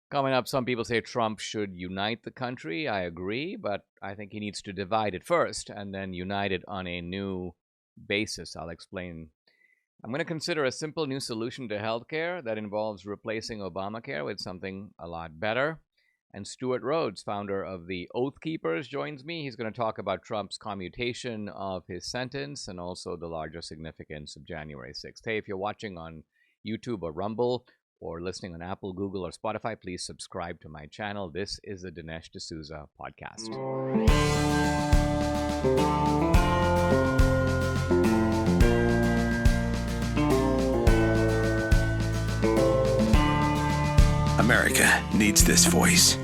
Coming up, some people say Trump should unite the country. I agree, but I think he needs to divide it first and then unite it on a new basis. I'll explain. I'm going to consider a simple new solution to healthcare that involves replacing Obamacare with something a lot better. And Stewart Rhodes, founder of the Oath Keepers, joins me. He's going to talk about Trump's commutation of his sentence and also the larger significance of January 6th. Hey, if you're watching on YouTube or Rumble or listening on Apple, Google, or Spotify, please subscribe to my channel. This is the Dinesh D'Souza podcast. America needs this voice.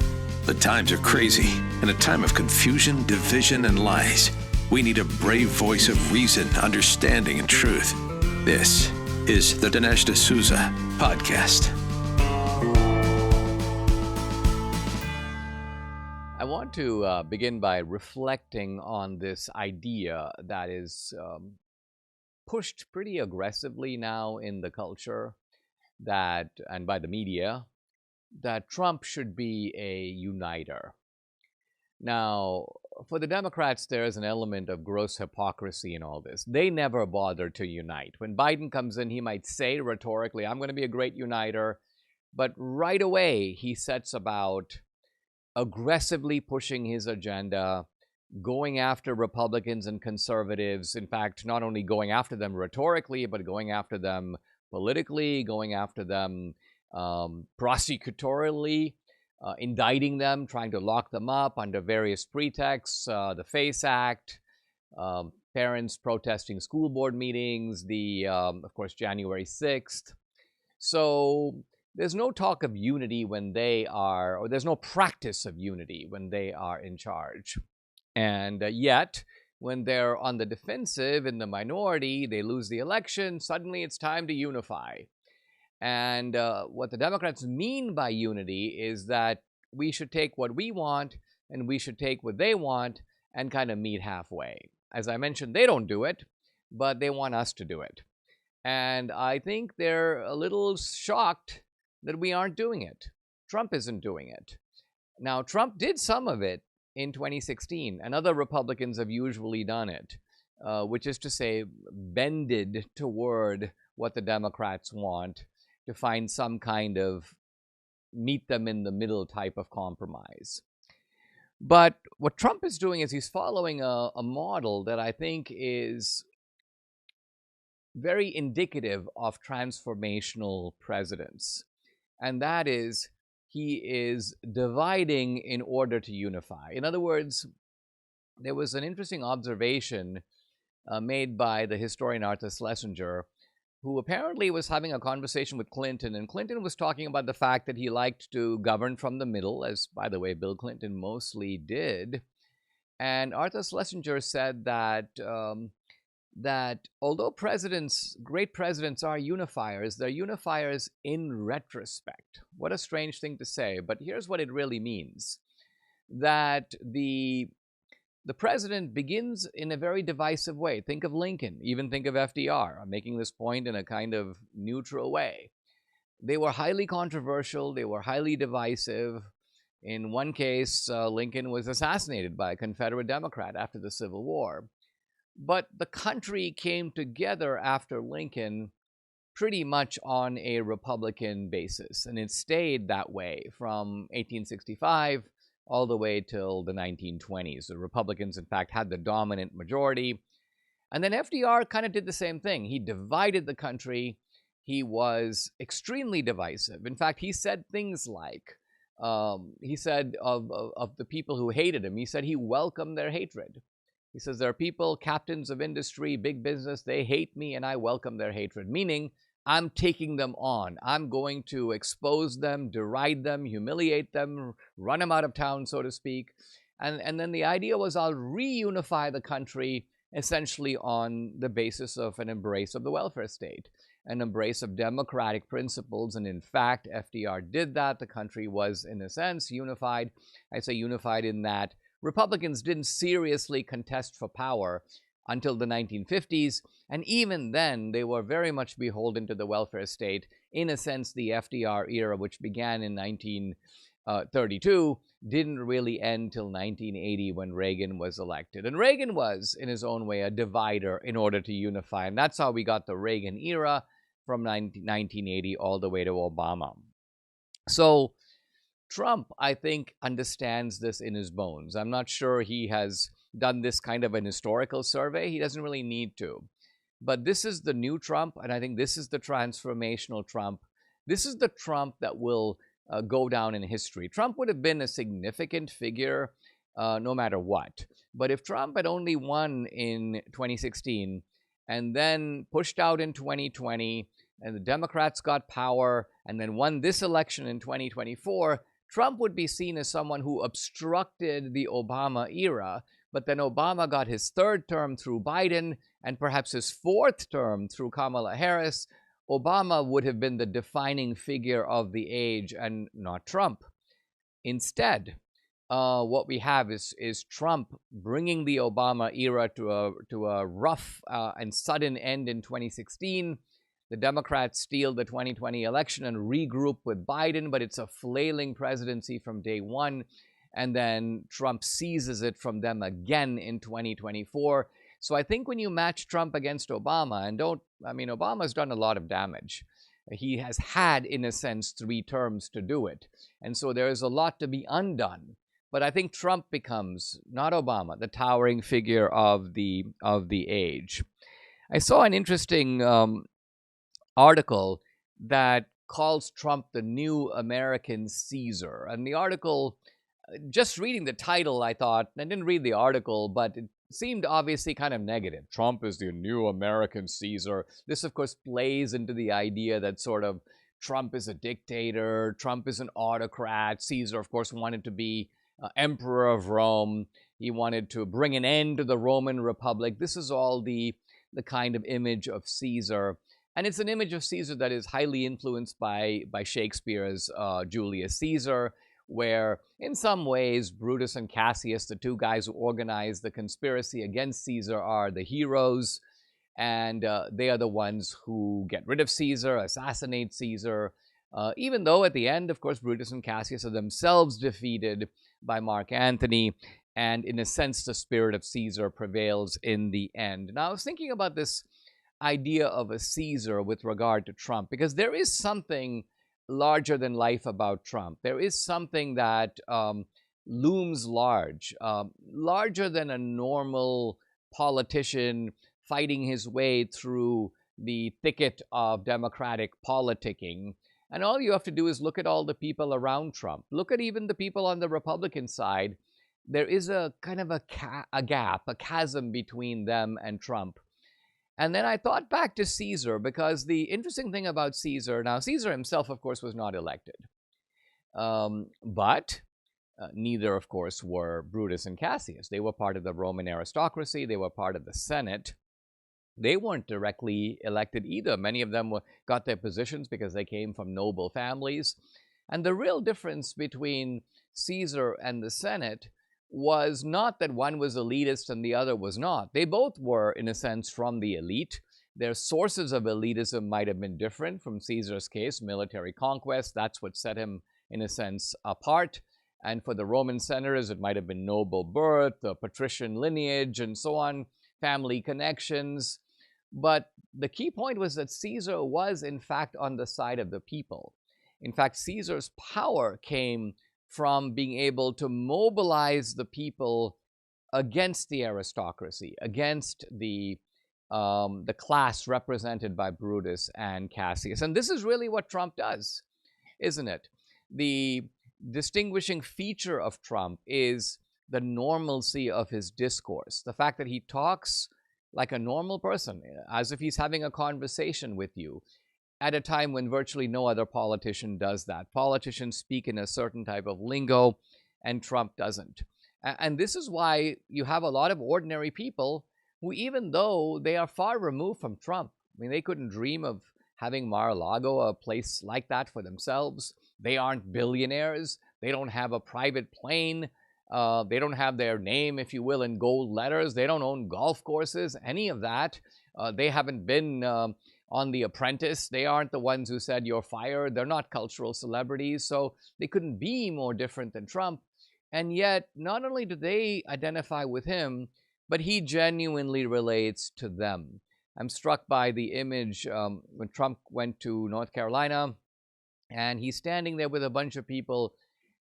The times are crazy. In a time of confusion, division, and lies, we need a brave voice of reason, understanding, and truth. This is the Dinesh D'Souza podcast. I want to begin by reflecting on this idea that is pushed pretty aggressively now in the culture that, and by the media, that Trump should be a uniter. Now, for the Democrats, there is an element of gross hypocrisy in all this. They never bother to unite. When Biden comes in, he might say rhetorically, I'm going to be a great uniter, but right away he sets about aggressively pushing his agenda, going after Republicans and conservatives. In fact, not only going after them rhetorically, but going after them politically, going after them prosecutorially, indicting them, trying to lock them up under various pretexts, the FACE Act, parents protesting school board meetings, of course, January 6th. So there's no talk of unity when they are, or there's no practice of unity when they are in charge. And yet, when they're on the defensive in the minority, they lose the election, suddenly it's time to unify. And what the Democrats mean by unity is that we should take what we want and we should take what they want and kind of meet halfway. As I mentioned, they don't do it, but they want us to do it. And I think they're a little shocked that we aren't doing it. Trump isn't doing it. Now, Trump did some of it in 2016, and other Republicans have usually done it, which is to say, bended toward what the Democrats want, to find some kind of meet them in the middle type of compromise. But what Trump is doing is he's following a model that I think is very indicative of transformational presidents. And that is, he is dividing in order to unify. In other words, there was an interesting observation made by the historian Arthur Schlesinger, who apparently was having a conversation with Clinton, and Clinton was talking about the fact that he liked to govern from the middle, as, by the way, Bill Clinton mostly did. And Arthur Schlesinger said that although great presidents are unifiers, they're unifiers in retrospect. What a strange thing to say, but here's what it really means. That the president begins in a very divisive way. Think of Lincoln, even think of FDR. I'm making this point in a kind of neutral way. They were highly controversial. They were highly divisive. In one case, Lincoln was assassinated by a Confederate Democrat after the Civil War. But the country came together after Lincoln pretty much on a Republican basis, and it stayed that way from 1865 all the way till the 1920s. The Republicans, in fact, had the dominant majority. And then FDR kind of did the same thing. He divided the country. He was extremely divisive. In fact, he said things like, he said of the people who hated him, he said he welcomed their hatred. He says, there are people, captains of industry, big business, they hate me and I welcome their hatred. Meaning, I'm taking them on. I'm going to expose them, deride them, humiliate them, run them out of town, so to speak. And then the idea was I'll reunify the country essentially on the basis of an embrace of the welfare state, an embrace of democratic principles. And in fact, FDR did that. The country was, in a sense, unified. I say unified in that Republicans didn't seriously contest for power, until the 1950s. And even then, they were very much beholden to the welfare state. In a sense, the FDR era, which began in 1932, didn't really end till 1980 when Reagan was elected. And Reagan was, in his own way, a divider in order to unify. And that's how we got the Reagan era from 1980 all the way to Obama. So Trump, I think, understands this in his bones. I'm not sure he has done this kind of an historical survey. He doesn't really need to. But this is the new Trump, and I think this is the transformational Trump. This is the Trump that will go down in history. Trump would have been a significant figure no matter what. But if Trump had only won in 2016 and then pushed out in 2020, and the Democrats got power and then won this election in 2024, Trump would be seen as someone who obstructed the Obama era, but then Obama got his third term through Biden and perhaps his fourth term through Kamala Harris. Obama would have been the defining figure of the age and not Trump. Instead, what we have is Trump bringing the Obama era to a rough and sudden end in 2016. The Democrats steal the 2020 election and regroup with Biden, but it's a flailing presidency from day one. And then Trump seizes it from them again in 2024. So I think when you match Trump against Obama, and Obama's done a lot of damage. He has had, in a sense, 3 terms to do it. And so there is a lot to be undone. But I think Trump becomes, not Obama, the towering figure of the age. I saw an interesting article that calls Trump the new American Caesar. And the article, just reading the title, I thought, I didn't read the article, but it seemed obviously kind of negative. Trump is the new American Caesar. This, of course, plays into the idea that sort of Trump is a dictator, Trump is an autocrat. Caesar, of course, wanted to be emperor of Rome. He wanted to bring an end to the Roman Republic. This is all the kind of image of Caesar. And it's an image of Caesar that is highly influenced by Shakespeare's Julius Caesar, where in some ways Brutus and Cassius, the 2 guys who organized the conspiracy against Caesar, are the heroes, and they are the ones who get rid of Caesar, assassinate Caesar, even though at the end, of course, Brutus and Cassius are themselves defeated by Mark Antony, and in a sense the spirit of Caesar prevails in the end. Now I was thinking about this idea of a Caesar with regard to Trump, because there is something larger than life about Trump. There is something that looms large, larger than a normal politician fighting his way through the thicket of Democratic politicking. And all you have to do is look at all the people around Trump. Look at even the people on the Republican side. There is a kind of a gap, a chasm between them and Trump. And then I thought back to Caesar, because the interesting thing about Caesar, now Caesar himself, of course, was not elected. But neither, of course, were Brutus and Cassius. They were part of the Roman aristocracy. They were part of the Senate. They weren't directly elected either. Many of them got their positions because they came from noble families. And the real difference between Caesar and the Senate was not that one was elitist and the other was not. They both were, in a sense, from the elite. Their sources of elitism might have been different. From Caesar's case, military conquest, that's what set him, in a sense, apart. And for the Roman senators, it might have been noble birth, the patrician lineage, and so on, family connections. But the key point was that Caesar was, in fact, on the side of the people. In fact, Caesar's power came from being able to mobilize the people against the aristocracy, against the class represented by Brutus and Cassius. And this is really what Trump does, isn't it? The distinguishing feature of Trump is the normalcy of his discourse, the fact that he talks like a normal person, as if he's having a conversation with you, at a time when virtually no other politician does that. Politicians speak in a certain type of lingo, and Trump doesn't. And this is why you have a lot of ordinary people who, even though they are far removed from Trump, I mean, they couldn't dream of having Mar-a-Lago, a place like that for themselves. They aren't billionaires. They don't have a private plane. They don't have their name, if you will, in gold letters. They don't own golf courses, any of that. They haven't been on The Apprentice. They aren't the ones who said you're fired. They're not cultural celebrities, so they couldn't be more different than Trump. And yet, not only do they identify with him, but he genuinely relates to them. I'm struck by the image when Trump went to North Carolina, and he's standing there with a bunch of people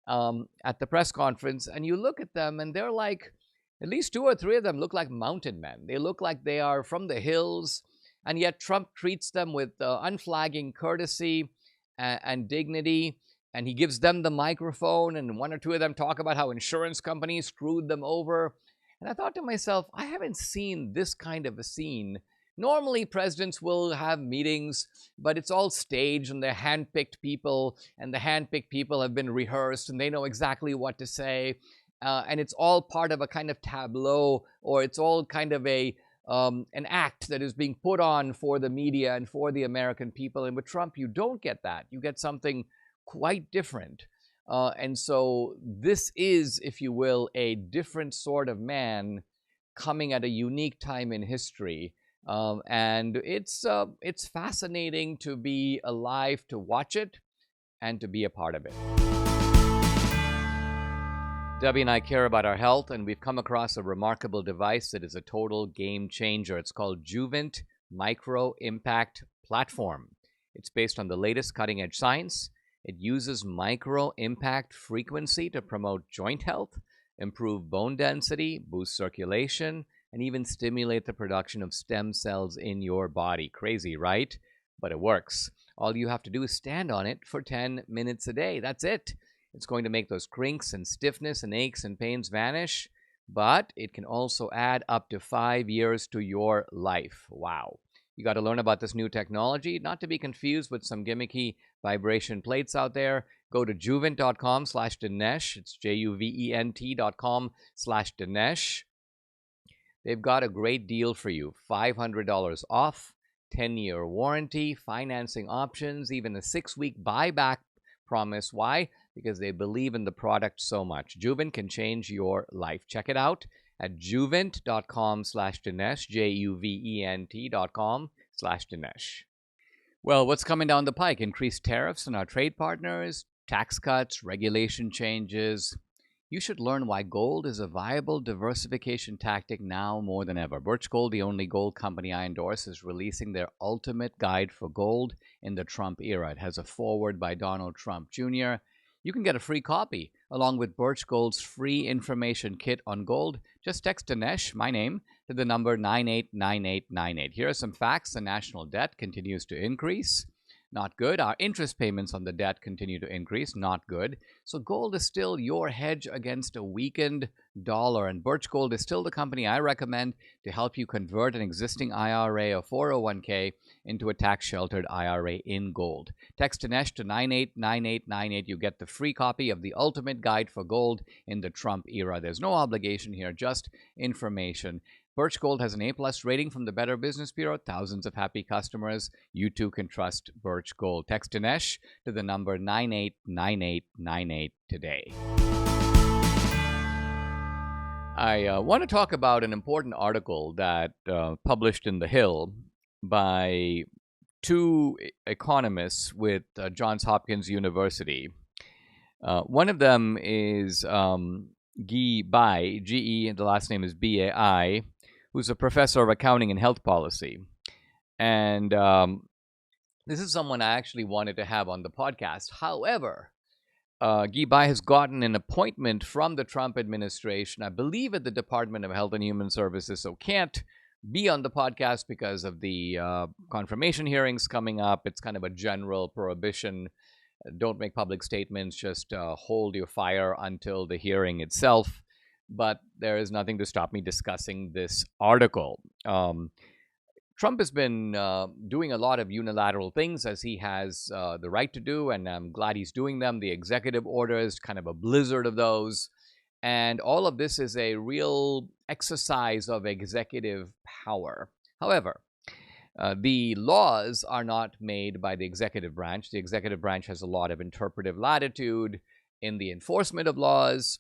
at the press conference, and you look at them, and they're like, at least 2 or 3 of them look like mountain men. They look like they are from the hills, and yet Trump treats them with unflagging courtesy and dignity, and he gives them the microphone, and 1 or 2 of them talk about how insurance companies screwed them over. And I thought to myself, I haven't seen this kind of a scene. Normally, presidents will have meetings, but it's all staged, and they're handpicked people, and the handpicked people have been rehearsed, and they know exactly what to say. And it's all part of a kind of tableau, or it's all kind of an act that is being put on for the media and for the American people. And with Trump, you don't get that. You get something quite different. And so this is, if you will, a different sort of man coming at a unique time in history. And it's fascinating to be alive to watch it and to be a part of it. Debbie and I care about our health, and we've come across a remarkable device that is a total game changer. It's called Juvent Micro Impact Platform. It's based on the latest cutting-edge science. It uses micro impact frequency to promote joint health, improve bone density, boost circulation, and even stimulate the production of stem cells in your body. Crazy, right? But it works. All you have to do is stand on it for 10 minutes a day. That's it. It's going to make those crinks and stiffness and aches and pains vanish, but it can also add up to 5 years to your life. Wow. You got to learn about this new technology, not to be confused with some gimmicky vibration plates out there. Go to juvent.com/Dinesh. It's juvent.com/Dinesh. They've got a great deal for you. $500 off, 10-year warranty, financing options, even a 6-week buyback promise. Why? Because they believe in the product so much. Juvent can change your life. Check it out at juvent.com/Dinesh, juvent.com/Dinesh. Well, what's coming down the pike? Increased tariffs on our trade partners, tax cuts, regulation changes. You should learn why gold is a viable diversification tactic now more than ever. Birch Gold, the only gold company I endorse, is releasing their ultimate guide for gold in the Trump era. It has a foreword by Donald Trump Jr. You can get a free copy along with Birch Gold's free information kit on gold. Just text Dinesh, my name, to the number 989898. Here are some facts. The national debt continues to increase. Not good. Our interest payments on the debt continue to increase. Not good. So gold is still your hedge against a weakened dollar. And Birch Gold is still the company I recommend to help you convert an existing IRA or 401k into a tax-sheltered IRA in gold. Text Dinesh to 989898. You get the free copy of the ultimate guide for gold in the Trump era. There's no obligation here, just information. Birch Gold has an A-plus rating from the Better Business Bureau. Thousands of happy customers. You too can trust Birch Gold. Text Dinesh to the number 989898 today. I want to talk about an important article that published in The Hill by 2 economists with Johns Hopkins University. One of them is Guy Bai, G-E, the last name is B-A-I, who's a professor of accounting and health policy. And this is someone I actually wanted to have on the podcast. However, Guy Bai has gotten an appointment from the Trump administration, I believe at the Department of Health and Human Services, so can't be on the podcast because of the confirmation hearings coming up. It's kind of a general prohibition. Don't make public statements, just hold your fire until the hearing itself. But there is nothing to stop me discussing this article. Trump has been doing a lot of unilateral things, as he has the right to do, and I'm glad he's doing them. The executive orders, kind of a blizzard of those. And all of this is a real exercise of executive power. However, the laws are not made by the executive branch. The executive branch has a lot of interpretive latitude in the enforcement of laws.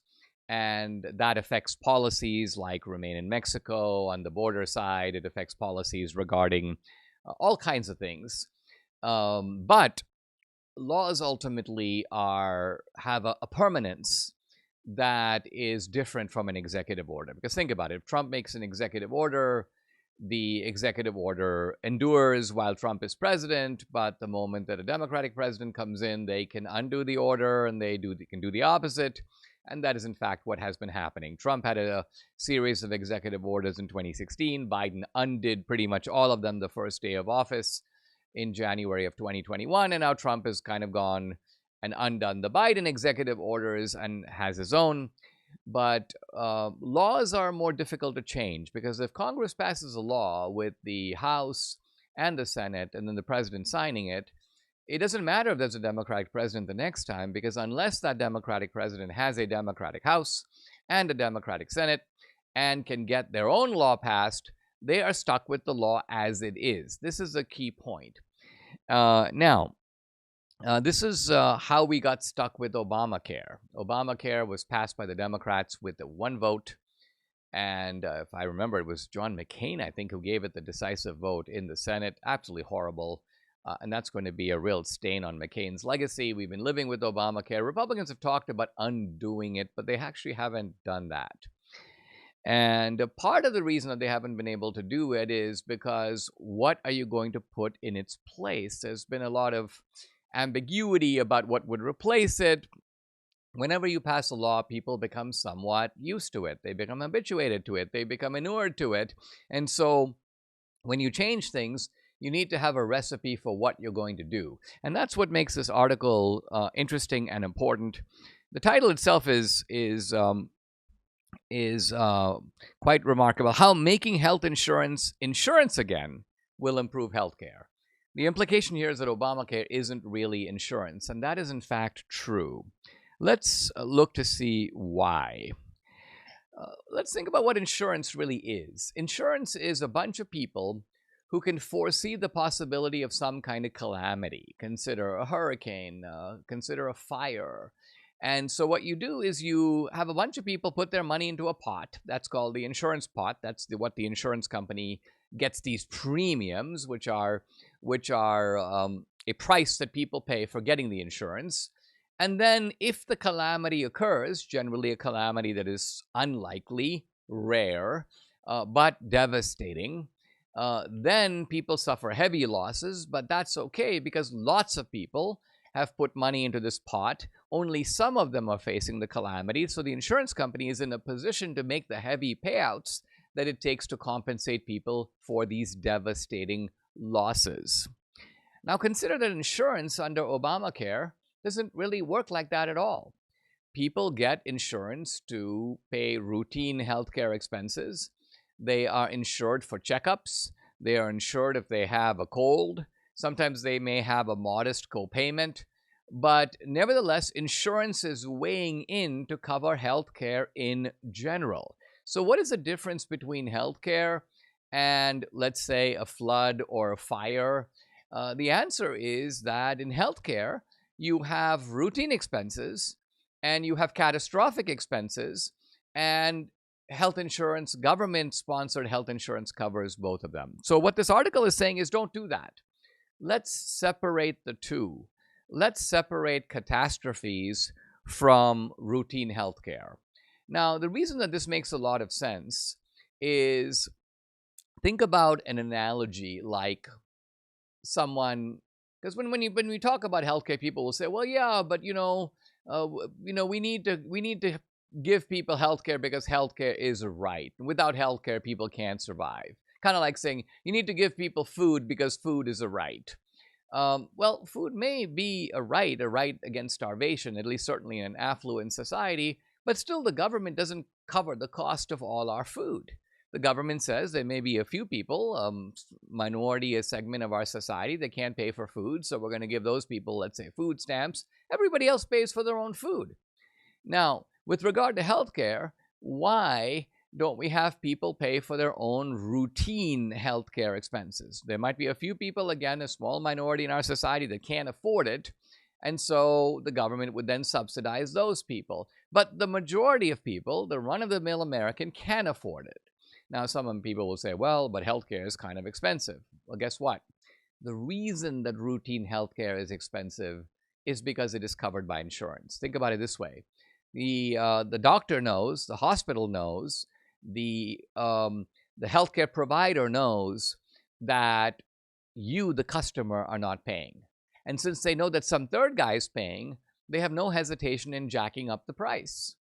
And that affects policies like Remain in Mexico on the border side. It affects policies regarding all kinds of things. But laws ultimately have a permanence that is different from an executive order. Because think about it, if Trump makes an executive order, the executive order endures while Trump is president, but the moment that a Democratic president comes in, they can undo the order and they can do the opposite. And that is, in fact, what has been happening. Trump had a series of executive orders in 2016. Biden undid pretty much all of them the first day of office in January of 2021. And now Trump has kind of gone and undone the Biden executive orders and has his own. But laws are more difficult to change because if Congress passes a law with the House and the Senate and then the president signing it, it doesn't matter if there's a Democratic president the next time, because unless that Democratic president has a Democratic House and a Democratic Senate and can get their own law passed, they are stuck with the law as it is. This is a key point. This is how we got stuck with Obamacare. Obamacare was passed by the Democrats with the one vote. And if I remember, it was John McCain, I think, who gave it the decisive vote in the Senate. Absolutely horrible. And that's going to be a real stain on McCain's legacy. We've been living with Obamacare. Republicans have talked about undoing it, but they actually haven't done that. And part of the reason that they haven't been able to do it is because what are you going to put in its place? There's been a lot of ambiguity about what would replace it. Whenever you pass a law, people become somewhat used to it. They become habituated to it. They become inured to it. And so when you change things, you need to have a recipe for what you're going to do. And that's what makes this article interesting and important. The title itself is quite remarkable. How making health insurance again will improve healthcare. The implication here is that Obamacare isn't really insurance, and that is in fact true. Let's look to see why. Let's think about what insurance really is. Insurance is a bunch of people who can foresee the possibility of some kind of calamity. Consider a hurricane, consider a fire. And so what you do is you have a bunch of people put their money into a pot. That's called the insurance pot. That's what the insurance company gets these premiums, which are a price that people pay for getting the insurance. And then if the calamity occurs, generally a calamity that is unlikely, rare, but devastating, then people suffer heavy losses, but that's okay because lots of people have put money into this pot. Only some of them are facing the calamity, so the insurance company is in a position to make the heavy payouts that it takes to compensate people for these devastating losses. Now consider that insurance under Obamacare doesn't really work like that at all. People get insurance to pay routine healthcare expenses. They are insured for checkups. They are insured if they have a cold. Sometimes they may have a modest copayment. But nevertheless, insurance is weighing in to cover healthcare in general. So what is the difference between healthcare and, let's say, a flood or a fire? The answer is that in healthcare, you have routine expenses and you have catastrophic expenses, and health insurance, government-sponsored health insurance covers both of them. So what this article is saying is don't do that. Let's separate the two. Let's separate catastrophes from routine healthcare. Now, the reason that this makes a lot of sense is think about an analogy like someone, because when we talk about healthcare, people will say, well, yeah, but we need to give people healthcare because healthcare is a right. Without healthcare, people can't survive. Kind of like saying you need to give people food because food is a right. Well, food may be a right against starvation, at least certainly in an affluent society, but still the government doesn't cover the cost of all our food. The government says there may be a few people, minority, a segment of our society that can't pay for food, so we're going to give those people, let's say, food stamps. Everybody else pays for their own food. Now, with regard to healthcare, why don't we have people pay for their own routine healthcare expenses? There might be a few people, again, a small minority in our society that can't afford it, And so the government would then subsidize those people. But the majority of people, the run-of-the-mill American, can afford it. Now, some people will say, well, but healthcare is kind of expensive. Well, guess what? The reason that routine healthcare is expensive is because it is covered by insurance. Think about it this way. The doctor knows, the hospital knows, the healthcare provider knows that you, the customer, are not paying. And since they know that some third guy is paying, they have no hesitation in jacking up the price.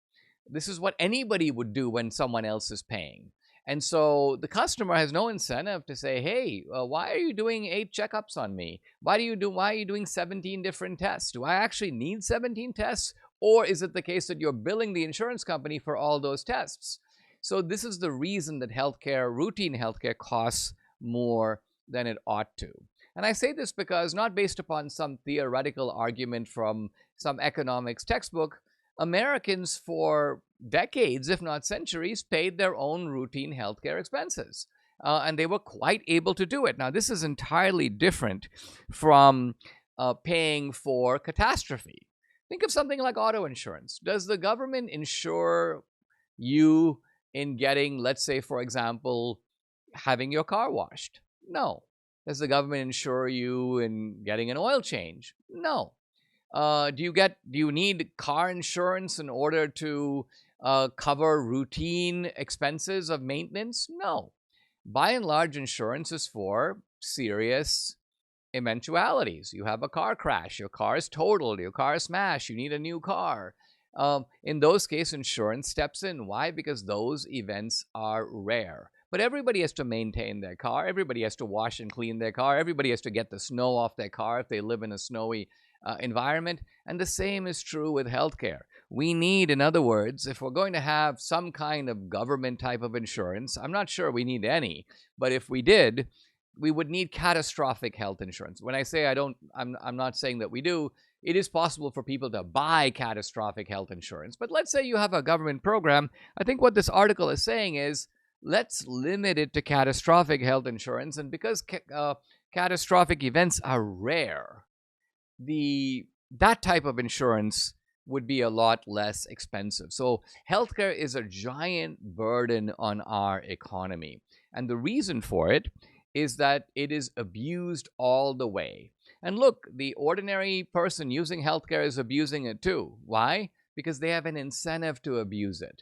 This is what anybody would do when someone else is paying. And so the customer has no incentive to say, hey, why are you doing 8 checkups on me? Why are you doing 17 different tests? Do I actually need 17 tests? Or is it the case that you're billing the insurance company for all those tests? So this is the reason that healthcare, routine healthcare, costs more than it ought to. And I say this because, not based upon some theoretical argument from some economics textbook, Americans for decades, if not centuries, paid their own routine healthcare expenses. And they were quite able to do it. Now, this is entirely different from paying for catastrophe. Think of something like auto insurance. Does the government insure you in getting, let's say, for example, having your car washed? No. Does the government insure you in getting an oil change? No. Do you need car insurance in order to cover routine expenses of maintenance? No. By and large, insurance is for serious eventualities. You have a car crash, your car is totaled, your car is smashed, you need a new car. In those cases, insurance steps in. Why? Because those events are rare. But everybody has to maintain their car. Everybody has to wash and clean their car. Everybody has to get the snow off their car if they live in a snowy environment. And the same is true with healthcare. We need, in other words, if we're going to have some kind of government type of insurance, I'm not sure we need any, but if we did, we would need catastrophic health insurance. When I say I'm not saying that we do. It is possible for people to buy catastrophic health insurance. But let's say you have a government program. I think what this article is saying is, let's limit it to catastrophic health insurance. And because catastrophic events are rare, that type of insurance would be a lot less expensive. So healthcare is a giant burden on our economy. And the reason for it is that it is abused all the way. And look, the ordinary person using healthcare is abusing it too. Why? Because they have an incentive to abuse it.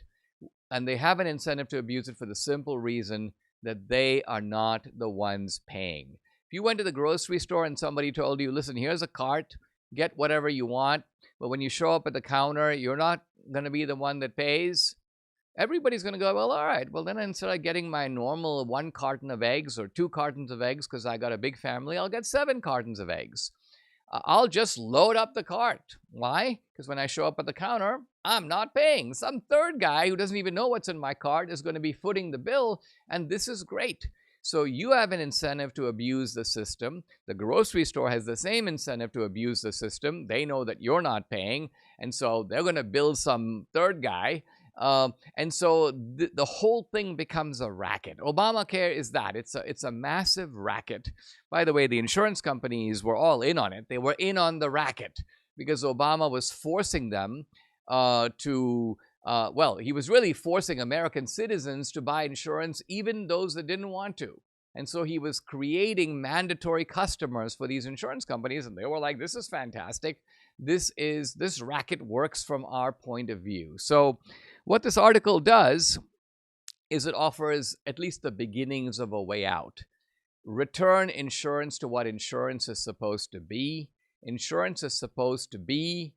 And they have an incentive to abuse it for the simple reason that they are not the ones paying. If you went to the grocery store and somebody told you, listen, here's a cart, get whatever you want, but when you show up at the counter, you're not going to be the one that pays, everybody's going to go, well, all right, well, then instead of getting my normal 1 carton of eggs or 2 cartons of eggs because I got a big family, I'll get 7 cartons of eggs. I'll just load up the cart. Why? Because when I show up at the counter, I'm not paying. Some third guy who doesn't even know what's in my cart is going to be footing the bill, and this is great. So you have an incentive to abuse the system. The grocery store has the same incentive to abuse the system. They know that you're not paying, and so they're going to bill some third guy. And so the whole thing becomes a racket. Obamacare is that. It's a massive racket. By the way, the insurance companies were all in on it. They were in on the racket because Obama was forcing them he was really forcing American citizens to buy insurance, even those that didn't want to. And so he was creating mandatory customers for these insurance companies, and they were like, this is fantastic. This racket works from our point of view. So what this article does is it offers at least the beginnings of a way out. Return insurance to what insurance is supposed to be. Insurance is supposed to be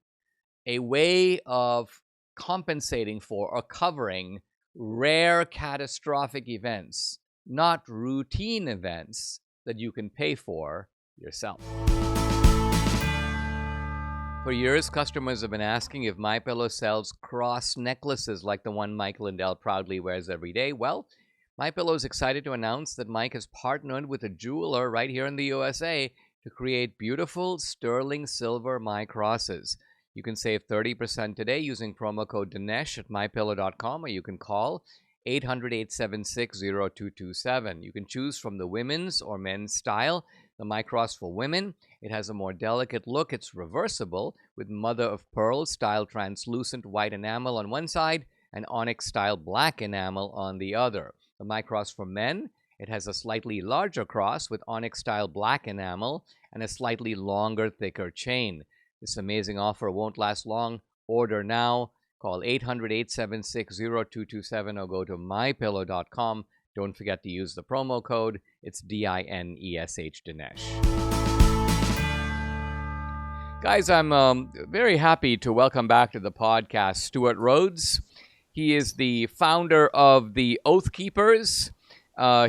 a way of compensating for or covering rare catastrophic events, not routine events that you can pay for yourself. For years, customers have been asking if MyPillow sells cross necklaces like the one Mike Lindell proudly wears every day. Well, MyPillow is excited to announce that Mike has partnered with a jeweler right here in the USA to create beautiful sterling silver My Crosses. You can save 30% today using promo code Dinesh at mypillow.com, or you can call 800-876-0227. You can choose from the women's or men's style. The Mycross for women, it has a more delicate look. It's reversible with mother of pearl style translucent white enamel on one side and onyx style black enamel on the other. The Mycross for men, it has a slightly larger cross with onyx style black enamel and a slightly longer, thicker chain. This amazing offer won't last long. Order now. Call 800-876-0227 or go to mypillow.com. Don't forget to use the promo code. It's DINESH, Dinesh. Guys, I'm very happy to welcome back to the podcast Stewart Rhodes. He is the founder of the Oath Keepers.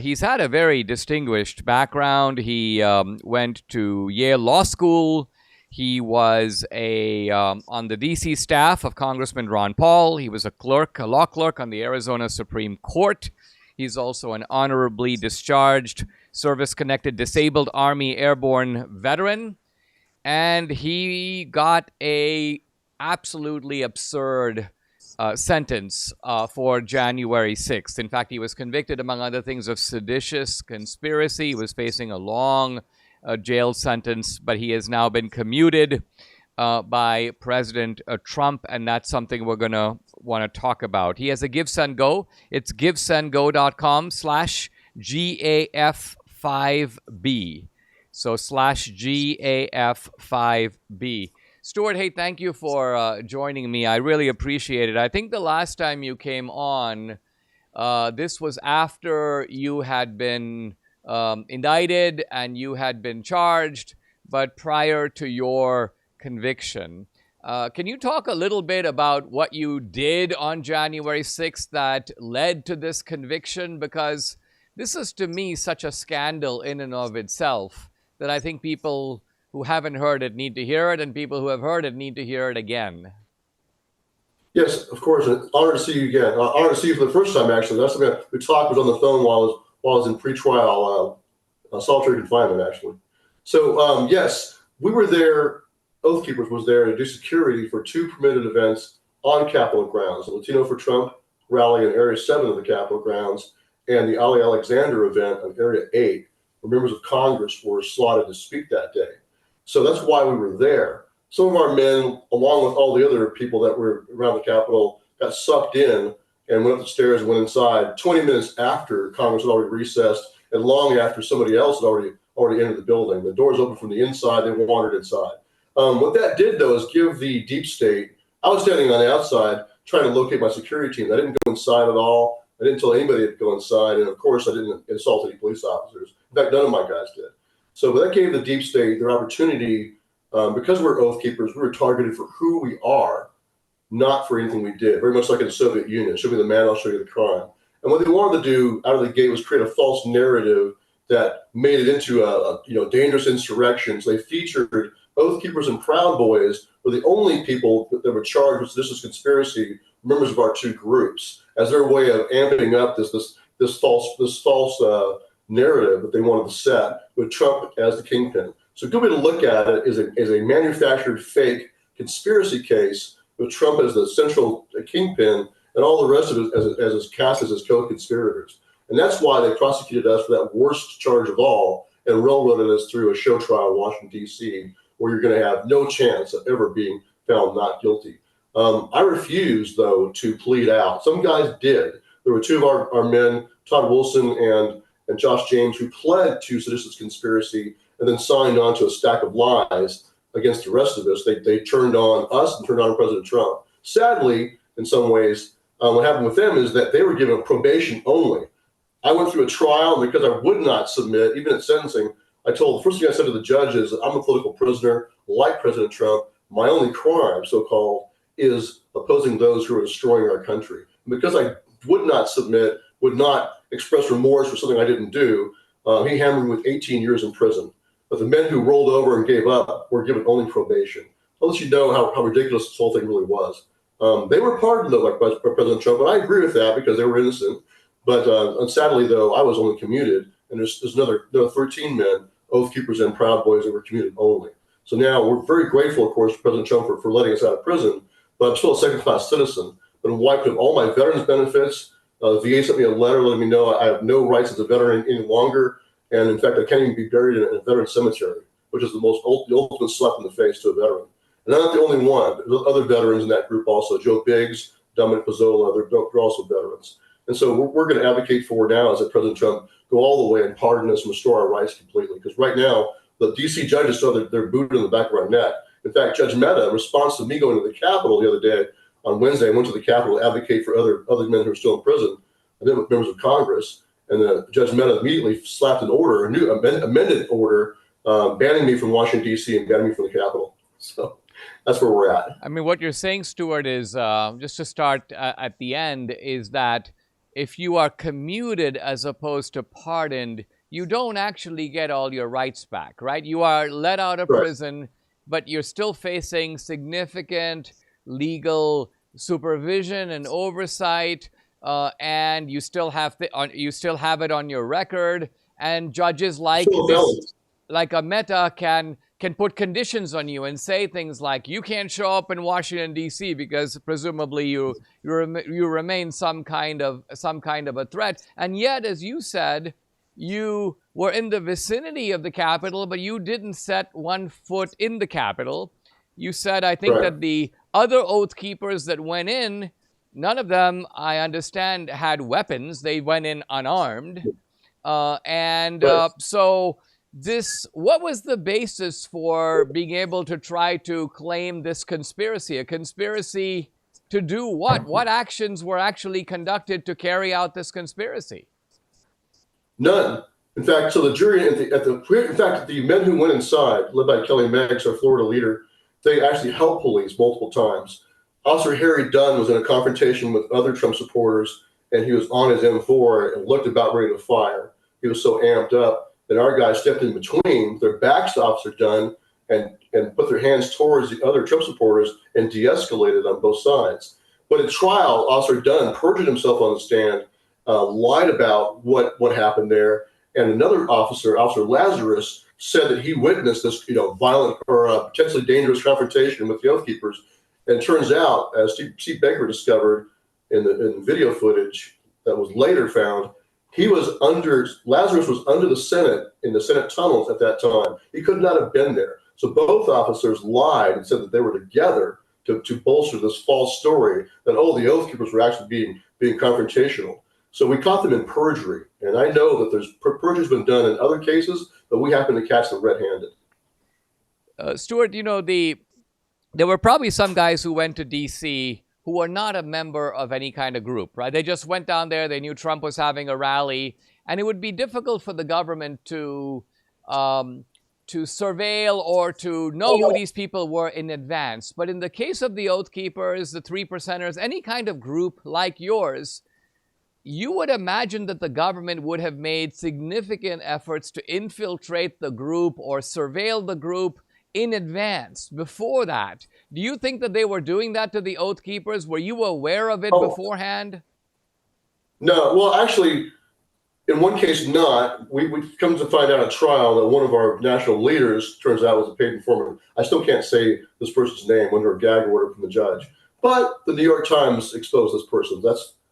He's had a very distinguished background. He went to Yale Law School. He was on the D.C. staff of Congressman Ron Paul. He was a law clerk on the Arizona Supreme Court. He's also an honorably discharged, service-connected, disabled Army airborne veteran. And he got a absolutely absurd sentence for January 6th. In fact, he was convicted, among other things, of seditious conspiracy. He was facing a long jail sentence, but he has now been commuted by President Trump, and that's something we're going to want to talk about. He has a Give, Send, Go. It's givesendgo.com/GAF5B. So /GAF5B. Stewart, hey, thank you for joining me. I really appreciate it. I think the last time you came on, this was after you had been indicted and you had been charged, but prior to your conviction. Can you talk a little bit about what you did on January 6th that led to this conviction? Because this is, to me, such a scandal in and of itself that I think people who haven't heard it need to hear it, and people who have heard it need to hear it again. Yes, of course. Honored to see you again. Honored to see you for the first time, actually. That's something we talked was on the phone while I was in pretrial solitary confinement, actually. So, yes, we were there. Oath Keepers was there to do security for two permitted events on Capitol grounds: the Latino for Trump rally in Area 7 of the Capitol grounds and the Ali Alexander event on Area 8, where members of Congress were slotted to speak that day. So that's why we were there. Some of our men, along with all the other people that were around the Capitol, got sucked in and went up the stairs and went inside 20 minutes after Congress had already recessed and long after somebody else had already entered the building. The doors opened from the inside, they wandered inside. What that did, though, is give the deep state. I was standing on the outside trying to locate my security team. I didn't go inside at all. I didn't tell anybody to go inside. And of course, I didn't insult any police officers. In fact, none of my guys did. So that gave the deep state their opportunity, because we're Oath Keepers, we were targeted for who we are, not for anything we did. Very much like in the Soviet Union. Show me the man, I'll show you the crime. And what they wanted to do out of the gate was create a false narrative that made it into a dangerous insurrection. So they featured Oath Keepers and Proud Boys were the only people that were charged with seditious conspiracy, members of our two groups, as their way of amping up this false narrative that they wanted to set with Trump as the kingpin. So a good way to look at it is a manufactured fake conspiracy case with Trump as the central kingpin and all the rest of it as his cast as his co-conspirators. And that's why they prosecuted us for that worst charge of all and railroaded us through a show trial in Washington, D.C., where you're going to have no chance of ever being found not guilty. I refused, though, to plead out. Some guys did. There were two of our men, Todd Wilson and Josh James, who pled to seditious conspiracy and then signed on to a stack of lies against the rest of us. They turned on us and turned on President Trump. Sadly, in some ways, what happened with them is that they were given probation only. I went through a trial, and because I would not submit, even at sentencing, the first thing I said to the judge is, I'm a political prisoner like President Trump. My only crime, so-called, is opposing those who are destroying our country. And because I would not submit, would not express remorse for something I didn't do, he hammered me with 18 years in prison. But the men who rolled over and gave up were given only probation. I'll let you know how ridiculous this whole thing really was. They were pardoned, though, by President Trump, and I agree with that because they were innocent. But sadly, though, I was only commuted, and there's another 13 men, Oath Keepers and Proud Boys, that were commuted only. So now we're very grateful, of course, to President Trump for letting us out of prison, but I'm still a second-class citizen. But I'm wiped of all my veterans benefits. The VA sent me a letter letting me know I have no rights as a veteran any longer, And in fact, I can't even be buried in a veteran cemetery, which is the ultimate slap in the face to a veteran. And I'm not the only one. There's other veterans in that group also. Joe Biggs, Dominic Pizzola, they're also veterans. And so we're going to advocate for now is that President Trump go all the way and pardon us and restore our rights completely. Because right now, the D.C. judges saw that they're booted in the back of our neck. In fact, Judge Mehta, in response to me going to the Capitol the other day, on Wednesday, I went to the Capitol to advocate for other men who are still in prison, and then with members of Congress. And Judge Mehta immediately slapped an order, a new amended order, banning me from Washington, D.C. and banning me from the Capitol. So that's where we're at. I mean, what you're saying, Stewart, is just to start at the end, is that if you are commuted as opposed to pardoned, you don't actually get all your rights back, right? You are let out of prison, but you're still facing significant legal supervision and oversight, and you still have it on your record. And judges like a Mehta can put conditions on you and say things like you can't show up in Washington D.C. because presumably you remain some kind of a threat. And yet, as you said, you were in the vicinity of the Capitol, but you didn't set one foot in the Capitol. You said, I think, that the other Oath Keepers that went in, none of them, I understand, had weapons. They went in unarmed. So what was the basis for being able to try to claim this conspiracy? A conspiracy to do what? What actions were actually conducted to carry out this conspiracy? None. In fact, so the jury, the men who went inside, led by Kelly Meggs, our Florida leader, they actually helped police multiple times. Officer Harry Dunn was in a confrontation with other Trump supporters, and he was on his M4 and looked about ready to fire. He was so amped up that our guys stepped in between, their backs to Officer Dunn, and put their hands towards the other Trump supporters and de-escalated on both sides. But at trial, Officer Dunn perjured himself on the stand, lied about what happened there, and another officer, Officer Lazarus, said that he witnessed this, violent or potentially dangerous confrontation with the Oath Keepers. And it turns out, as Steve Baker discovered in the video footage that was later found, Lazarus was under the Senate, in the Senate tunnels at that time. He could not have been there. So both officers lied and said that they were together to bolster this false story that, the Oath Keepers were actually being confrontational. So we caught them in perjury. And I know that there's perjury's been done in other cases, but we happen to catch them red-handed. Stewart, there were probably some guys who went to D.C. who were not a member of any kind of group, right? They just went down there. They knew Trump was having a rally. And it would be difficult for the government to surveil or to know who these people were in advance. But in the case of the Oath Keepers, the 3%ers, any kind of group like yours, you would imagine that the government would have made significant efforts to infiltrate the group or surveil the group in advance before that. Do you think that they were doing that to the Oath Keepers? Were you aware of it beforehand? No. Well, actually, in one case, not. We come to find out at trial that one of our national leaders, turns out, was a paid informant. I still can't say this person's name under a gag order from the judge. But the New York Times exposed this person.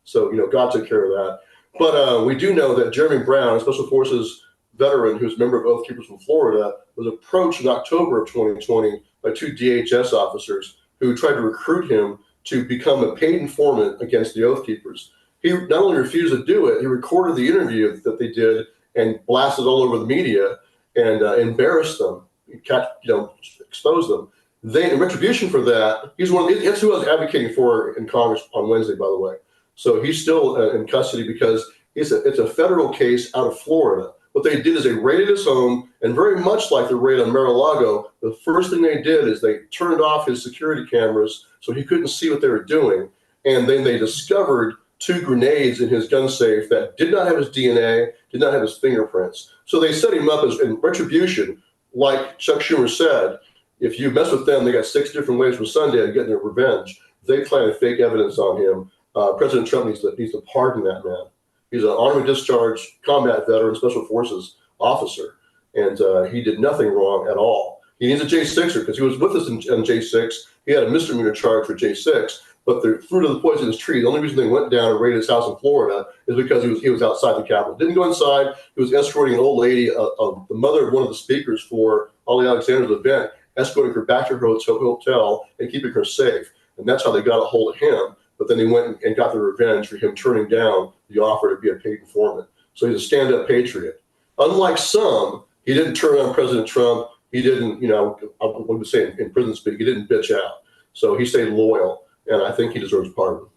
So, God took care of that. But we do know that Jeremy Brown, a Special Forces veteran who's a member of Oath Keepers from Florida, was approached in October of 2020 by two DHS officers who tried to recruit him to become a paid informant against the Oath Keepers. He not only refused to do it, he recorded the interview that they did and blasted all over the media and embarrassed them, exposed them. They, in retribution for that, that's who I was advocating for in Congress on Wednesday, by the way. So he's still in custody because it's a federal case out of Florida. What they did is they raided his home, and very much like the raid on Mar-a-Lago, the first thing they did is they turned off his security cameras so he couldn't see what they were doing. And then they discovered 2 grenades in his gun safe that did not have his DNA, did not have his fingerprints. So they set him up as in retribution, like Chuck Schumer said. If you mess with them, they got 6 different ways from Sunday of getting their revenge. They planted fake evidence on him. President Trump needs to pardon that man. He's an honorary discharge combat veteran, Special Forces officer, and he did nothing wrong at all. He needs a J6er because he was with us in J6. He had a misdemeanor charge for J6, but the fruit of the poisonous tree, the only reason they went down and raided his house in Florida is because he was outside the Capitol. Didn't go inside. He was escorting an old lady, the mother of one of the speakers for Ali Alexander's event, escorting her back to her hotel and keeping her safe. And that's how they got a hold of him. But then they went and got their revenge for him turning down the offer to be a paid informant. So he's a stand-up patriot. Unlike some, he didn't turn on President Trump. He didn't, I would say in prison speak, he didn't bitch out. So he stayed loyal, and I think he deserves pardon.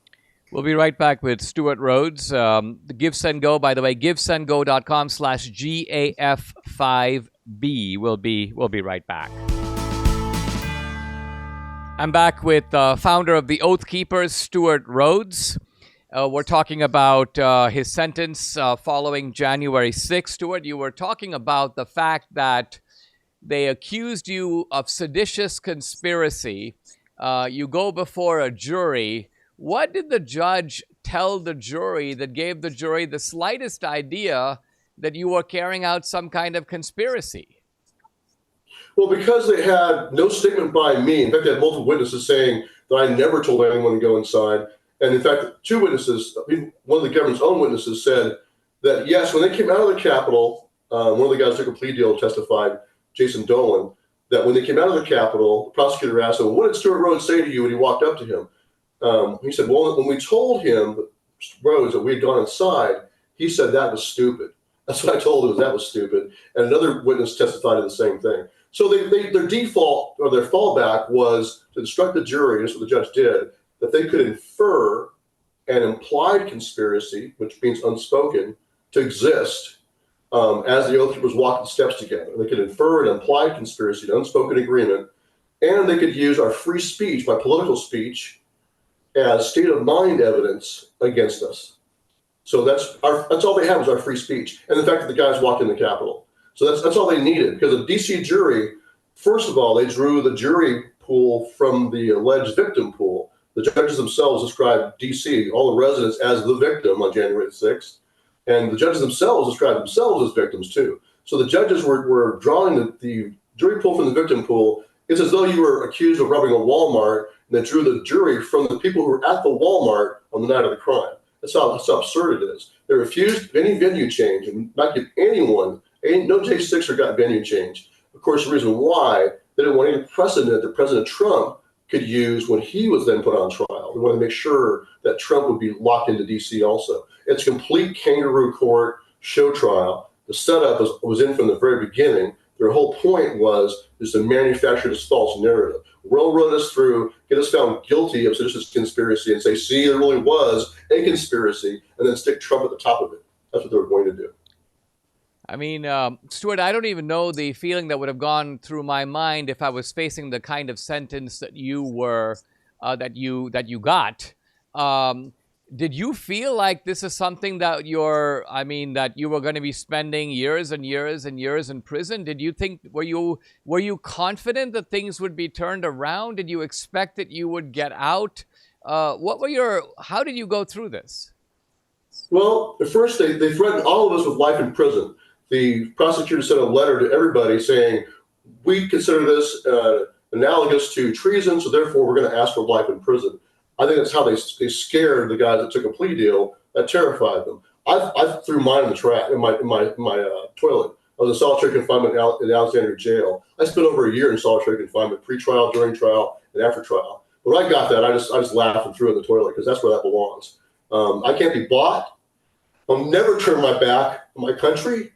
We'll be right back with Stewart Rhodes. The Give, Send, Go, by the way, givesendgo.com/GAF5B. We'll be right back. I'm back with founder of the Oath Keepers, Stewart Rhodes. We're talking about his sentence following January 6th. Stewart, you were talking about the fact that they accused you of seditious conspiracy. You go before a jury. What did the judge tell the jury that gave the jury the slightest idea that you were carrying out some kind of conspiracy? Well, because they had no statement by me. In fact, they had multiple witnesses saying that I never told anyone to go inside. And in fact, two witnesses, one of the government's own witnesses said that, yes, when they came out of the Capitol, one of the guys who took a plea deal testified, Jason Dolan, that when they came out of the Capitol, the prosecutor asked him, what did Stewart Rhodes say to you when he walked up to him? He said, well, when we told him, Rhodes, that we had gone inside, he said that was stupid. That's what I told him, that was stupid. And another witness testified to the same thing. So their default or their fallback was to instruct the jury, that's what the judge did, that they could infer an implied conspiracy, which means unspoken, to exist as the Oath Keepers walked the steps together. They could infer an implied conspiracy, an unspoken agreement, and they could use our free speech, my political speech, as state of mind evidence against us. So that's all they had was our free speech, and the fact that the guys walked in the Capitol. So that's all they needed, because a DC jury, first of all, they drew the jury pool from the alleged victim pool. The judges themselves described DC, all the residents, as the victim on January 6th, and the judges themselves described themselves as victims too. So the judges were drawing the jury pool from the victim pool. It's as though you were accused of robbing a Walmart, and they drew the jury from the people who were at the Walmart on the night of the crime. That's how absurd it is. They refused any venue change and not give anyone, no J6er got venue change. Of course, the reason why, they didn't want any precedent that President Trump could use when he was then put on trial. They wanted to make sure that Trump would be locked into DC also. It's a complete kangaroo court show trial. The setup was in from the very beginning. Their whole point was to manufacture this false narrative, railroad us through, get us found guilty of seditious conspiracy, and say, see, there really was a conspiracy, and then stick Trump at the top of it. That's what they were going to do. I mean, Stewart, I don't even know the feeling that would have gone through my mind if I was facing the kind of sentence that you were, that you got. Did you feel like this is something that that you were going to be spending years and years and years in prison? Did you think, were you confident that things would be turned around? Did you expect that you would get out? How did you go through this? Well, at first they threatened all of us with life in prison. The prosecutor sent a letter to everybody saying, we consider this analogous to treason, so therefore we're going to ask for life in prison. I think that's how they scared the guys that took a plea deal. That terrified them. I threw mine in the trash in my toilet. I was in solitary confinement in Alexandria jail. I spent over a year in solitary confinement, pre-trial, during trial, and after trial. When I got that, I just laughed and threw it in the toilet because that's where that belongs. I can't be bought. I'll never turn my back on my country.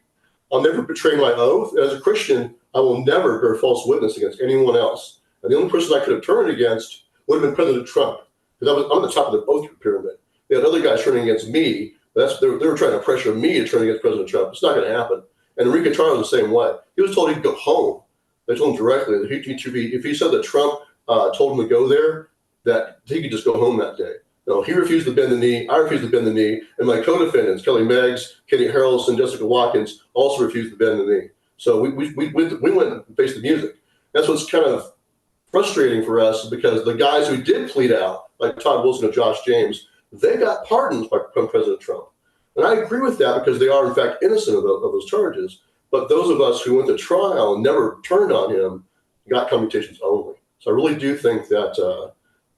I'll never betray my oath. As a Christian, I will never bear false witness against anyone else. And the only person I could have turned against would have been President Trump, because I'm at the top of the oath pyramid. They had other guys turning against me, but they were trying to pressure me to turn against President Trump. It's not going to happen. And Enrique Tarrio was the same way. He was told he could go home. They told him directly that if he said that Trump told him to go there, that he could just go home that day. No, he refused to bend the knee. I refused to bend the knee. And my co-defendants, Kelly Meggs, Kenny Harrelson, Jessica Watkins, also refused to bend the knee. So we went and faced the music. That's what's kind of frustrating for us, because the guys who did plead out, like Todd Wilson and Josh James, they got pardons from President Trump. And I agree with that, because they are, in fact, innocent of those charges. But those of us who went to trial and never turned on him got commutations only. So I really do think that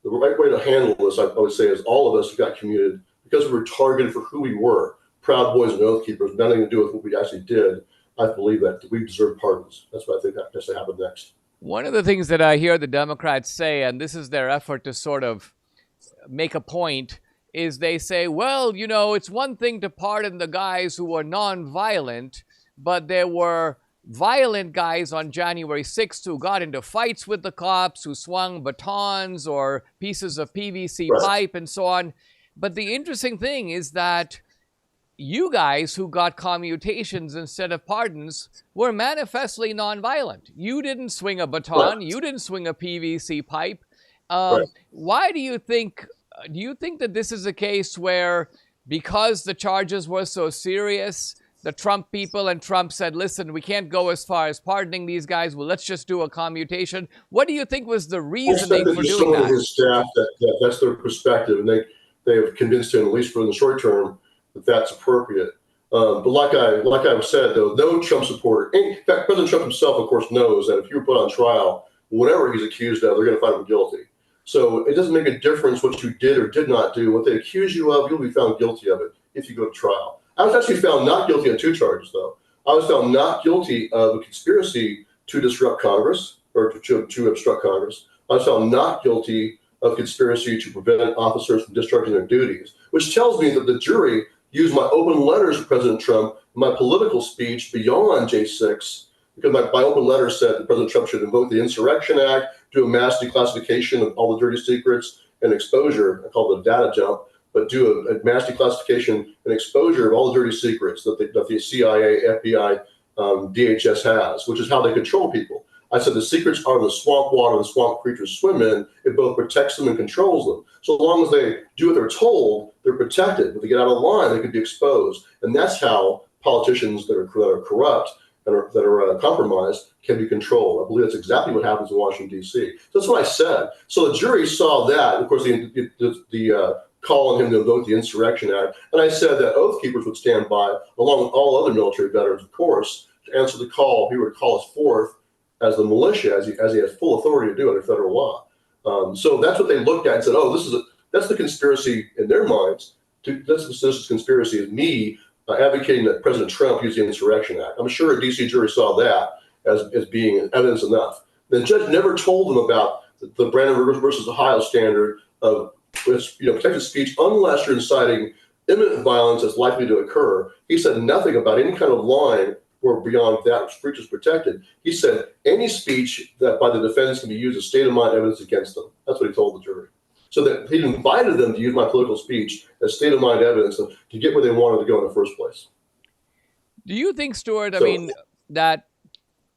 the right way to handle this, I would say, is all of us who got commuted because we were targeted for who we were, Proud Boys and Oath Keepers, nothing to do with what we actually did. I believe that we deserve pardons. That's what I think has to happen next. One of the things that I hear the Democrats say, and this is their effort to sort of make a point, is they say, well, you know, it's one thing to pardon the guys who were nonviolent, but there were violent guys on January 6th who got into fights with the cops, who swung batons or pieces of PVC pipe and so on. But the interesting thing is that you guys who got commutations instead of pardons were manifestly nonviolent. You didn't swing a baton. You didn't swing a PVC pipe. Why do you think that this is a case where, because the charges were so serious, the Trump people and Trump said, listen, we can't go as far as pardoning these guys. Well, let's just do a commutation. What do you think was the reasoning for doing that? His staff, that's their perspective, and they have convinced him, at least for the short term, that that's appropriate. But like I said, though, no Trump supporter, in fact, President Trump himself, of course, knows that if you were put on trial, whatever he's accused of, they're going to find him guilty. So it doesn't make a difference what you did or did not do. What they accuse you of, you'll be found guilty of it if you go to trial. I was actually found not guilty on 2 charges, though. I was found not guilty of a conspiracy to disrupt Congress or to obstruct Congress. I was found not guilty of conspiracy to prevent officers from discharging their duties, which tells me that the jury used my open letters to President Trump in my political speech beyond J6, because my open letter said that President Trump should invoke the Insurrection Act, do a mass declassification of all the dirty secrets and exposure, I call it a data jump, but do a mass declassification and exposure of all the dirty secrets that the CIA, FBI, DHS has, which is how they control people. I said the secrets are the swamp water the swamp creatures swim in. It both protects them and controls them. So long as they do what they're told, they're protected. If they get out of line, they could be exposed. And that's how politicians that are corrupt and that are compromised can be controlled. I believe that's exactly what happens in Washington, D.C. So that's what I said. So the jury saw that. Of course, the call on him to invoke the Insurrection Act. And I said that Oath Keepers would stand by, along with all other military veterans, of course, to answer the call. He would call us forth as the militia, as he has full authority to do under federal law. So that's what they looked at and said, oh, that's the conspiracy in their minds. This conspiracy is me advocating that President Trump use the Insurrection Act. I'm sure a D.C. jury saw that as being evidence enough. The judge never told them about the Brandon versus Ohio standard of protected speech unless you're inciting imminent violence that's likely to occur. He said nothing about any kind of line or beyond that speech is protected. He said any speech that by the defendants can be used as state of mind evidence against them. That's what he told the jury. So that he invited them to use my political speech as state of mind evidence to get where they wanted to go in the first place. Do you think, Stewart, that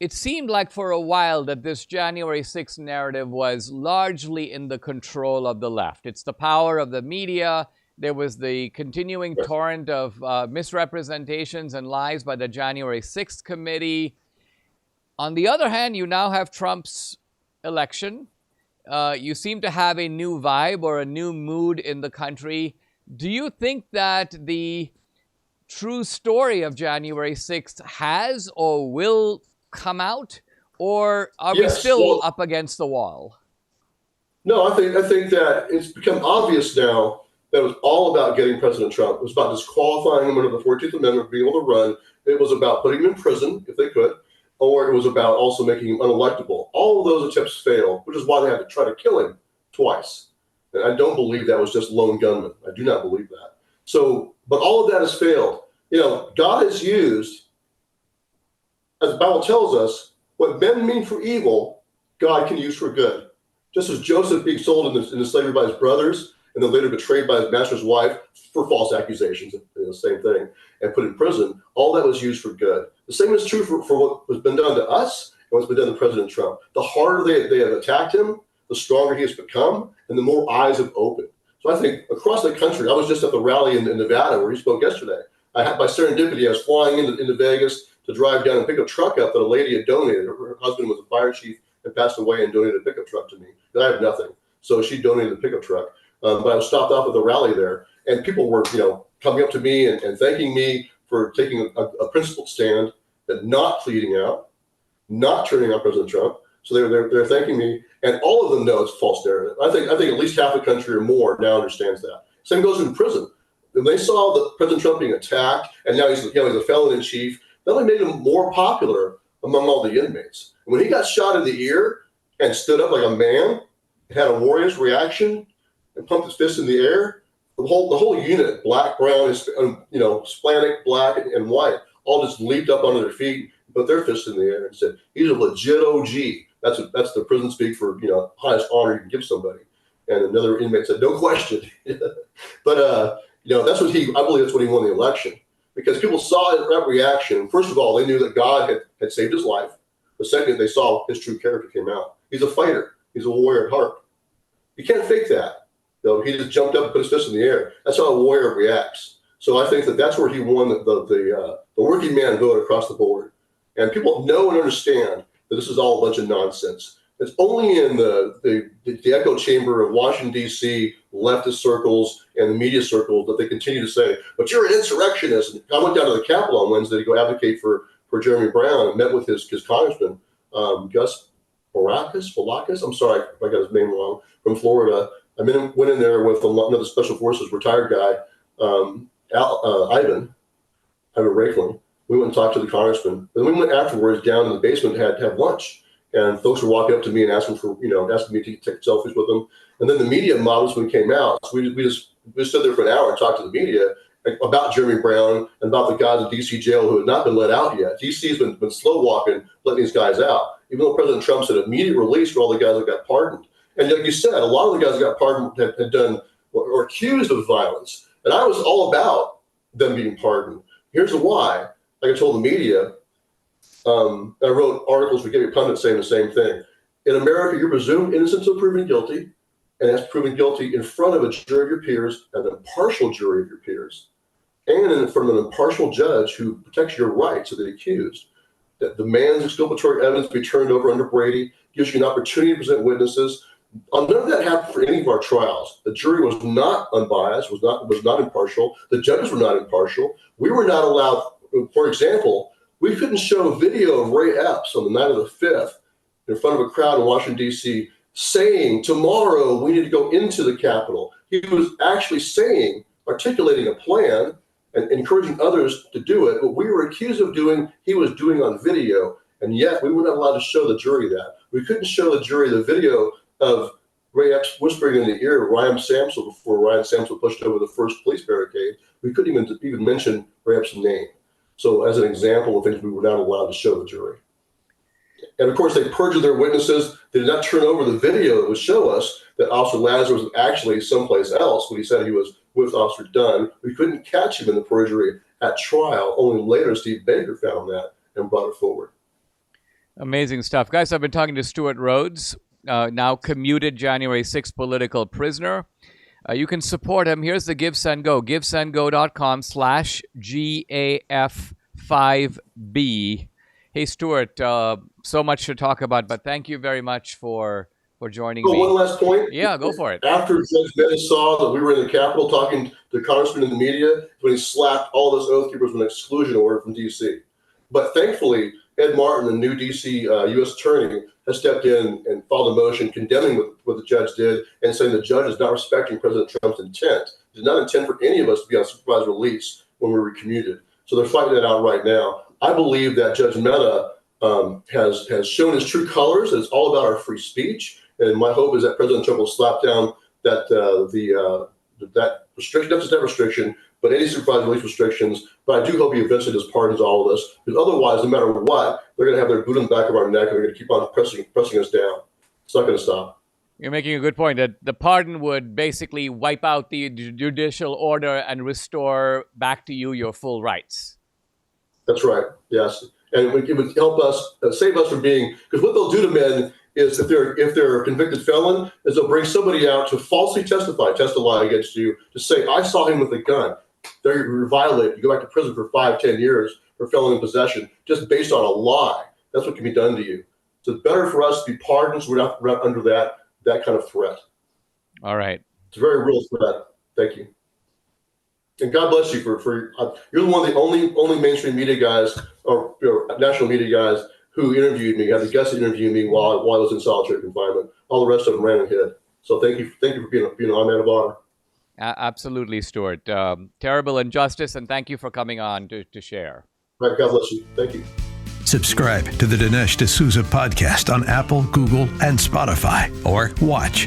it seemed like for a while that this January 6th narrative was largely in the control of the left? It's the power of the media. There was the continuing torrent of misrepresentations and lies by the January 6th committee. On the other hand, you now have Trump's election. You seem to have a new vibe or a new mood in the country. Do you think that the true story of January 6th has or will come out? Or are we still up against the wall? No, I think that it's become obvious now that it was all about getting President Trump. It was about disqualifying him under the 14th Amendment, being able to run. It was about putting him in prison, if they could, or it was about also making him unelectable. All of those attempts failed, which is why they had to try to kill him twice. And I don't believe that was just lone gunmen. I do not believe that. So, but all of that has failed. God has used, as the Bible tells us, what men mean for evil, God can use for good. Just as Joseph being sold into slavery by his brothers, and then later betrayed by his master's wife for false accusations, the same thing, and put in prison, all that was used for good. The same is true for what has been done to us and what's been done to President Trump. The harder they have attacked him, the stronger he has become, and the more eyes have opened. So I think across the country, I was just at the rally in Nevada where he spoke yesterday. By serendipity, I was flying into Vegas to drive down and pick a truck up that a lady had donated. Her husband was a fire chief and passed away and donated a pickup truck to me. I have nothing. So she donated the pickup truck. But I was stopped off at the rally there, and people were, coming up to me and thanking me for taking a principled stand and not pleading out, not turning on President Trump, So they're thanking me, and all of them know it's a false narrative. I think at least half the country or more now understands that. Same goes in prison. When they saw that President Trump being attacked, and now he's a felon in chief, that only made him more popular among all the inmates. And when he got shot in the ear and stood up like a man, had a warrior's reaction, and pumped his fist in the air, the whole unit, black, brown, Hispanic, black, and white, all just leaped up onto their feet, put their fists in the air, and said, "He's a legit OG." That's the prison speak for highest honor you can give somebody. And another inmate said, "No question." But that's what I believe that's what he won the election, because people saw that reaction. First of all, they knew that God had saved his life. The second, they saw his true character came out. He's a fighter. He's a warrior at heart. You can't fake that. He just jumped up and put his fist in the air. That's how a warrior reacts. So I think that's where he won the working man vote across the board. And people know and understand that this is all a bunch of nonsense. It's only in the echo chamber of Washington, D.C., leftist circles and the media circles that they continue to say, "But you're an insurrectionist." And I went down to the Capitol on Wednesday to go advocate for Jeremy Brown and met with his congressman, Gus Balakis. I'm sorry if I got his name wrong, from Florida. I went in there with another Special Forces retired guy, Ivan Raikling. We went and talked to the congressman. Then we went afterwards down in the basement to have lunch. And folks were walking up to me and asking me to take selfies with them. And then the media models when we came out, so we just stood there for an hour and talked to the media about Jeremy Brown and about the guys in D.C. jail who had not been let out yet. D.C.'s been slow walking, letting these guys out, even though President Trump said immediate release for all the guys that got pardoned. And like you said, a lot of the guys that got pardoned had done or accused of violence. And I was all about them being pardoned. Here's the why. Like I told the media, I wrote articles for Gary Pundit saying the same thing. In America, you're presumed innocent until proven guilty, and that's proven guilty in front of a jury of your peers, an impartial jury of your peers, and in front of an impartial judge who protects your rights of the accused. That demands exculpatory evidence be turned over under Brady, gives you an opportunity to present witnesses. None of that happened for any of our trials. The jury was not unbiased, was not impartial. The judges were not impartial. We were not allowed, for example, we couldn't show a video of Ray Epps on the night of the 5th in front of a crowd in Washington, D.C., saying, "Tomorrow we need to go into the Capitol." He was actually articulating a plan and encouraging others to do it. What we were accused of doing, he was doing on video. And yet we were not allowed to show the jury that. We couldn't show the jury the video of Ray Epps whispering in the ear of Ryan Samsel before Ryan Samsel pushed over the first police barricade. We couldn't even mention Ray Epps' name. So as an example of things we were not allowed to show the jury. And of course, they perjured their witnesses. They did not turn over the video that would show us that Officer Lazarus was actually someplace else when he said he was with Officer Dunn. We couldn't catch him in the perjury at trial. Only later Steve Baker found that and brought it forward. Amazing stuff. Guys, I've been talking to Stewart Rhodes, now commuted January 6th political prisoner. You can support him. Here's the Give, Send, Go. GiveSendGo.com/GAF5B. Hey, Stewart, so much to talk about, but thank you very much for joining me. One last point. Yeah, go for it. After Judge Bennett saw that we were in the Capitol talking to congressmen in the media, when he slapped all those Oath Keepers with an exclusion order from D.C. But thankfully, Ed Martin, the new D.C. U.S. attorney, has stepped in and filed a motion condemning what the judge did and saying the judge is not respecting President Trump's intent. Did not intend for any of us to be on supervised release when we were commuted. So they're fighting that out right now. I believe that Judge Mehta has shown his true colors. It's all about our free speech. And my hope is that President Trump will slap down that restriction, not just that restriction, but any supervised release restrictions. But I do hope he eventually just pardons all of us, because otherwise, no matter what, they're going to have their boot on the back of our neck and they're going to keep on pressing us down. It's not going to stop. You're making a good point that the pardon would basically wipe out the judicial order and restore back to you your full rights. That's right. Yes, and it would help us save us from being, because what they'll do to men is if they're a convicted felon, is they'll bring somebody out to falsely testify against you, to say, I saw him with a gun. They're violated. You go back to prison for 5-10 years for felon in possession, just based on a lie. That's what can be done to you. So it's better for us to be pardoned so we're not under that kind of threat. All right. It's a very real threat. Thank you. And God bless you for you're one of the only mainstream media guys or national media guys who interviewed me, had the guts to interview me while I was in solitary confinement. All the rest of them ran and hid. So thank you for being on Man of Honor. Absolutely, Stewart. Terrible injustice, and thank you for coming on to share. All right, God bless you. Thank you. Subscribe to the Dinesh D'Souza podcast on Apple, Google, and Spotify, or watch